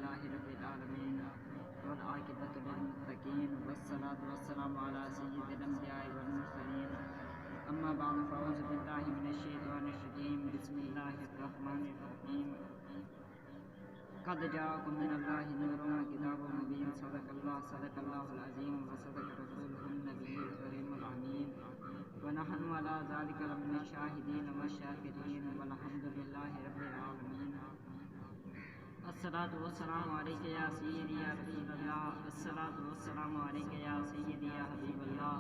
لله رب العالمين والعاقبة للمتقين والصلاة والسلام على سيد الأنبياء والمرسلين أما بعد فأعوذ بالله من الشيطان الرجيم بسم الله الرحمن الرحيم قد جاءكم من الله نور وكتاب مبين صدق الله العظيم وصدق رسوله النبي الكريم الأمين ونحن على ذلك لمن الشاهدين والشاكرين والحمد لله رب العالمين. الصلاة والسلام عليك يا سيدي يا رسول الله، الصلاة والسلام عليك يا سيدي يا حبيب الله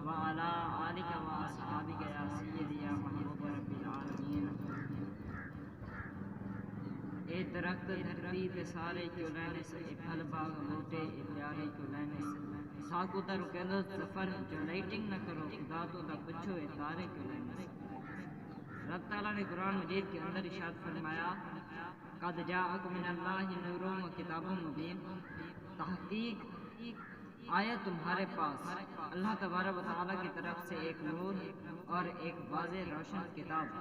وعلى آلك وأصحابك يا سيدي يا محبوب رب العالمین. اے درخت دھرتی تے سارے کیوں لینے سے، اے پھل باغ بوٹے اے پیارے کیوں لینے سے، ساکو تا رکیلو سفر جو لائٹنگ نہ کرو، خدا تو دا پچھو اے تارے کیوں لینے سے. رب تعالیٰ نے قرآن مجید کے اندر ارشاد فرمایا قد جاءکم من اللہ نور و کتاب مبین، تحقیق آیا تمہارے پاس اللہ تبارک و تعالیٰ کی طرف سے ایک نور اور ایک واضح روشن کتاب.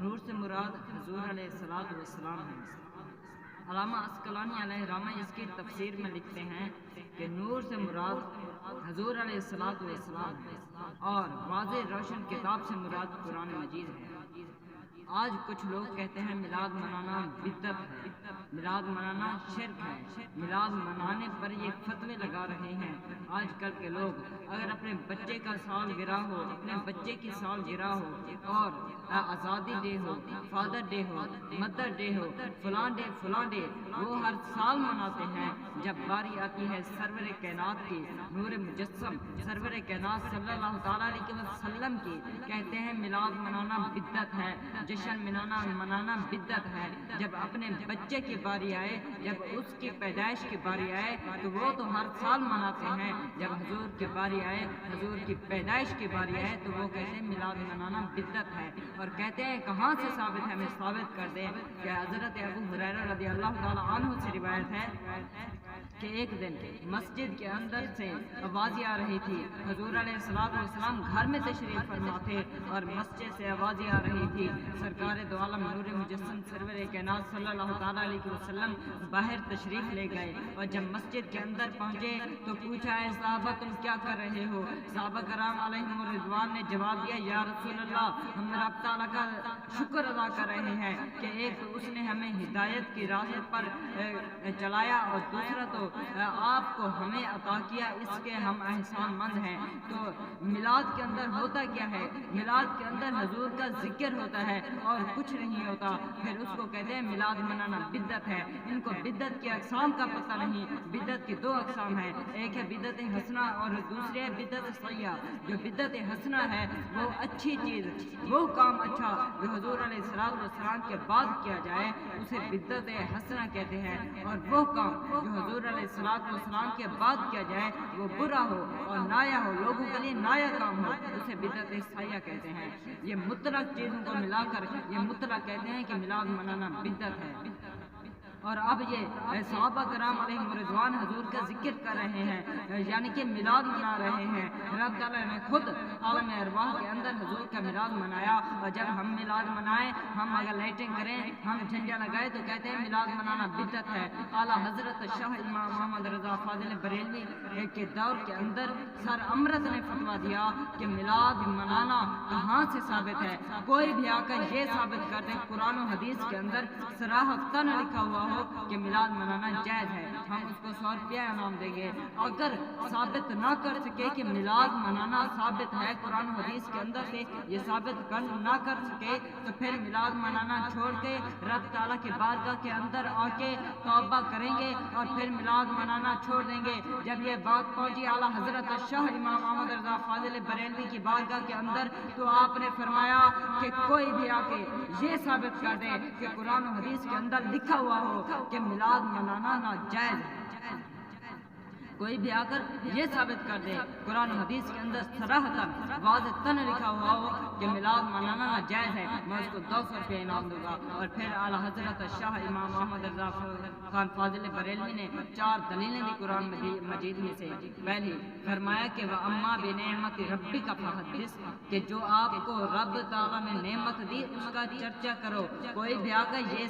نور سے مراد حضور علیہ السلام ہے. علامہ عسقلانی علیہ رحمہ اس کی تفسیر میں لکھتے ہیں کہ نور سے مراد حضور علیہ السلام ہے اور واضح روشن کتاب سے مراد قرآن مجید ہے. آج کچھ لوگ کہتے ہیں میلاد منانا بدعت ہے، میلاد منانا شرک ہے، میلاد منانے پر یہ فتوے لگا رہے ہیں. آج کل کے لوگ اگر اپنے بچے کا سال گرہ ہو، اپنے بچے کی سال گرہ ہو اور آزادی ڈے ہو، فادر ڈے ہو، مدر ڈے ہو، فلاں ڈے وہ ہر سال مناتے ہیں. جب باری آتی ہے سرور کائنات کی، نور مجسم سرور کائنات صلی اللہ تعالیٰ علیہ وسلم کی، کہتے ہیں میلاد منانا بدعت ہے، جشن منانا بدعت ہے. جب اپنے بچے کی باری آئے، جب اس کی پیدائش کی باری آئے تو وہ تو ہر سال مناتے ہیں. جب حضور کی باری آئے، حضور کی پیدائش کی باری آئے تو وہ کہتے ہیں میلاد منانا بدعت ہے. اور کہتے ہیں کہاں سے ثابت ہے، ہمیں ثابت کر دیں کہ حضرت ابو ہریرہ رضی اللہ تعالیٰ عنہ سے روایت ہے کہ ایک دن مسجد کے اندر سے آوازیں آ رہی تھی. حضور علیہ السلام گھر میں تشریف فرما تھے اور مسجد سے آوازیں آ رہی تھی. سرکار دو عالم نور مجسم سرور کائنات صلی اللہ تعالیٰ علیہ وسلم باہر تشریف لے گئے اور جب مسجد کے اندر پہنچے تو پوچھا ہے صحابہ تم کیا کر رہے ہو؟ صحابہ کرام علیہم الرضوان نے جواب دیا یا رسول اللہ ہم رب تعالیٰ کا شکر ادا کر رہے ہیں کہ ایک تو اس نے ہمیں ہدایت کی راہ پر چلایا اور دوسرا تو آپ کو ہمیں عطا کیا، اس کے ہم احسان مند ہیں. تو میلاد کے اندر ہوتا کیا ہے؟ میلاد کے اندر حضور کا ذکر ہوتا ہے اور کچھ نہیں ہوتا. پھر اس کو کہتے ہیں میلاد منانا بدعت ہے. ان کو بدعت کی اقسام کا پتہ نہیں. بدعت کی دو اقسام ہیں، ایک ہے بدعت حسنہ اور دوسری ہے بدعت سیئہ. جو بدعت حسنہ ہے وہ اچھی چیز، وہ کام اچھا جو حضور علیہ السلام کے بعد کیا جائے اسے بدعت حسنہ کہتے ہیں، اور وہ کام جو حضور علیہ السلام کے بعد کیا جائے وہ برا ہو اور نایا ہو، لوگوں کے لیے نایا کام ہو، اسے بدعت سیئہ کہتے ہیں. یہ مطلق چیزوں کو ملا کر یہ مطلق کہتے ہیں کہ میلاد منانا بدعت ہے. اور اب یہ صحابہ کرام علیہ رضوان حضور کا ذکر کر رہے ہیں، یعنی کہ میلاد منا رہے ہیں. رب تعالیٰ نے خود عالم ارواح کے اندر حضور کا میلاد منایا. اور جب ہم میلاد منائیں، ہم اگر لائٹنگ کریں، ہم جھنڈا لگائیں تو کہتے ہیں میلاد منانا بدعت ہے. اعلیٰ حضرت شاہ امام محمد رضا فاضل بریلوی کے دور کے اندر سر امرت نے فتویٰ دیا کہ میلاد منانا کہاں سے ثابت ہے. کوئی بھی آ کر یہ ثابت کر دے قرآن و حدیث کے اندر صراحتاً لکھا ہوا ہو کہ میلاد منانا جائز ہے، ہم اس کو 100 روپیہ انعام دیں گے. اگر ثابت نہ کر سکے کہ میلاد منانا ثابت ہے قرآن و حدیث کے اندر سے، یہ ثابت نہ کر سکے تو پھر میلاد منانا چھوڑ کے رب تعالیٰ کے بارگاہ کے اندر آ کے توبہ کریں گے اور پھر میلاد منانا چھوڑ دیں گے. جب یہ بات پہنچی اعلیٰ حضرت شاہ امام محمد رضا فاضل بریلوی کی بارگاہ کے اندر تو آپ نے فرمایا کہ کوئی بھی آ کے یہ ثابت کر دے کہ قرآن و حدیث کے اندر لکھا ہوا ہو کہ میلاد منانا ناجائز ہے. کوئی بھی آ کر یہ ثابت کر دے قرآن و حدیث کے اندر صراحتاً واضح تن لکھا ہوا ہو کہ میلاد منانا ناجائز ہے، میں اس کو 200 روپے انعام دوں گا۔ اور پھر اعلیٰ حضرت شاہ امام محمد رضا خان فاضل بریلوی نے 4 دلیلیں دی قرآن مجید میں سے۔ پہلی فرمایا کہ وَأَمَّا بِنِعْمَتِ رَبِّكَ فَحَدِّثْ، کہ جو آپ کو رب تعالیٰ نے نعمت دی اس کا چرچا کرو۔ کوئی بھی آ کر یہ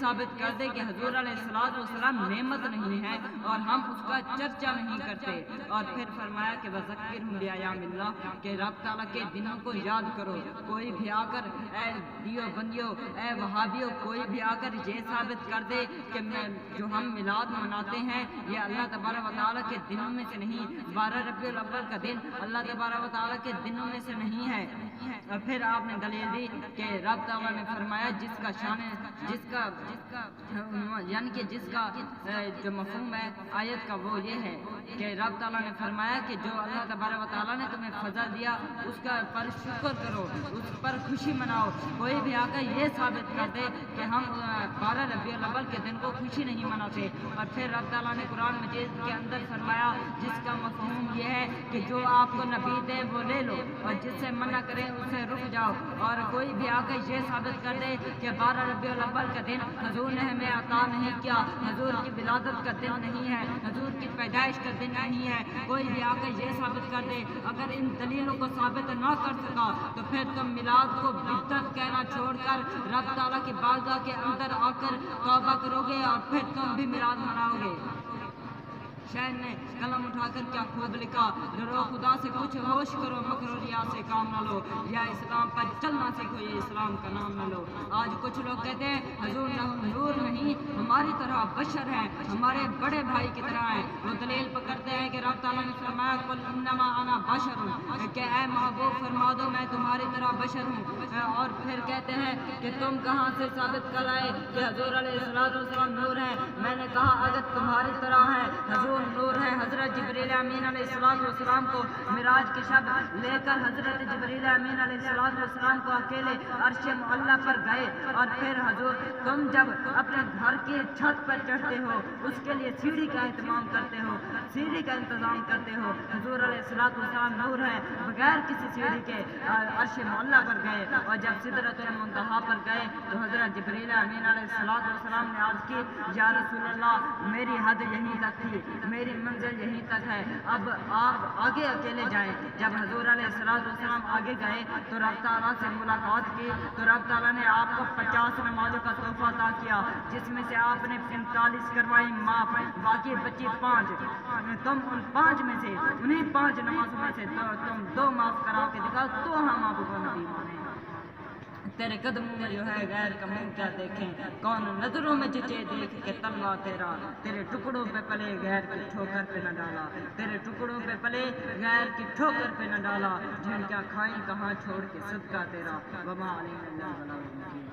ثابت کر دے کہ حضور علیہ السلام نعمت نہیں ہے اور ہم اس کا چرچا نہیں کرتے۔ اور پھر فرمایا کہ وَذَكِّرْهُمْ بِأَيَامِ اللَّهِ، کہ رب تعالیٰ کے دنوں کو یاد کرو۔ کوئی بھی آ کر اے دیو بندیو، اے وہابیو، کوئی بھی آ کر یہ ثابت کر دے کہ جو ہم میلاد مناتے ہیں یہ اللہ تبارک و تعالیٰ کے دنوں میں سے نہیں، 12 ربیع الاول کا دن اللہ تبارک و تعالیٰ کے دنوں میں سے نہیں ہے۔ اور پھر آپ نے دلیل دی کہ رب تعالیٰ نے فرمایا جس کا جو مفہوم ہے آیت کا وہ یہ ہے کہ رب تعالیٰ نے فرمایا کہ جو اللہ تبارک و تعالیٰ نے تمہیں فضل دیا اس کا پر شکر کرو، اس پر خوشی مناؤ۔ کوئی بھی آ کر یہ ثابت کر دے کہ ہم 12 ربیع الاول کے دن کو خوشی نہیں مناتے۔ اور پھر رب تعالیٰ نے قرآن مجید کے اندر فرمایا جس کا مفہوم یہ ہے کہ جو آپ کو نبی دے وہ لے لو اور جس سے منع کرے اس سے رک جاؤ۔ اور کوئی بھی آ کر یہ ثابت کر دے کہ 12 ربیع الاول کا دن حضور نے ہمیں عطا نہیں کیا، حضور کی ولادت کا دن نہیں ہے، حضور کی پیدائش کا دن نہیں ہے، کوئی بھی آ کر یہ ثابت کر دے، اگر ان دلیلوں کو ثابت نہ کر سکا تو پھر تم میلاد کو بدعت کہنا چھوڑ کر رب تعالیٰ کی بارگاہ کے اندر آ کر توبہ کرو گے اور پھر تم بھی میلاد مناؤ گے۔ شاعر نے قلم اٹھا کر کیا خوب لکھا، ڈرو خدا سے کچھ ہوش کرو، مکر و ریا سے کام نہ لو، یا اسلام پر چلنا سیکھو، یہ اسلام کا نام نہ لو۔ آج کچھ لوگ کہتے ہیں حضور نور نہیں، ہماری طرح بشر ہیں، ہمارے بڑے بھائی کی طرح ہیں۔ وہ دلیل پکڑتے ہیں کہ رب تعالیٰ نے فرمایا قل انما انا بشر، کہ اے محبوب فرما دو میں تمہاری طرح بشر ہوں۔ اور پھر کہتے ہیں کہ تم کہاں سے ثابت کر آئے کہ حضور علیہ السلام نور ہیں؟ میں نے کہا اگر تمہاری طرح ہے حضور نور ہے۔ حضرت جبریل امین علیہ السلام کو معراج کی شب لے کر حضرت جبریل امین علیہ السلام کو اکیلے عرش معلیٰ پر گئے، اور پھر حضور تم جب اپنے گھر کی چھت پر چڑھتے ہو اس کے لیے سیڑھی کا انتظام کرتے ہو، حضور علیہ السلام نور ہے، بغیر کسی سیڑھی کے عرش معلیٰ پر گئے، اور جب سدرۃ المنتہا پر گئے تو حضرت جبریل امین علیہ السلام نے عرض کی یا رسول اللہ میری حد یہیں تک تھی، میری منزل یہیں تک ہے، اب آپ آگے اکیلے جائیں۔ جب حضور علیہ السلام آگے گئے تو رب تعالیٰ سے ملاقات کی تو رب تعالیٰ نے آپ کو 50 نمازوں کا تحفہ عطا کیا، جس میں سے آپ نے 45 کروائی معاف، باقی بچی 5۔ تم ان 5 میں سے انہیں 5 نمازوں میں سے تم 2 معاف کرا کے دکھاؤ تو ہم آپ کو نبی مانیں۔ تیرے قدموں میں جو ہے غیر کا منہ کیا دیکھیں، کون نظروں میں جچے دیکھ کے تلوا تیرا، تیرے ٹکڑوں پہ پلے غیر کی ٹھوکر پہ نہ ڈالا، تیرے ٹکڑوں پہ پلے غیر کی ٹھوکر پہ نہ ڈالا، جھنڈیاں کھائیں کہاں چھوڑ کے صدقہ تیرا، وما علینا الا البلاغ المبین۔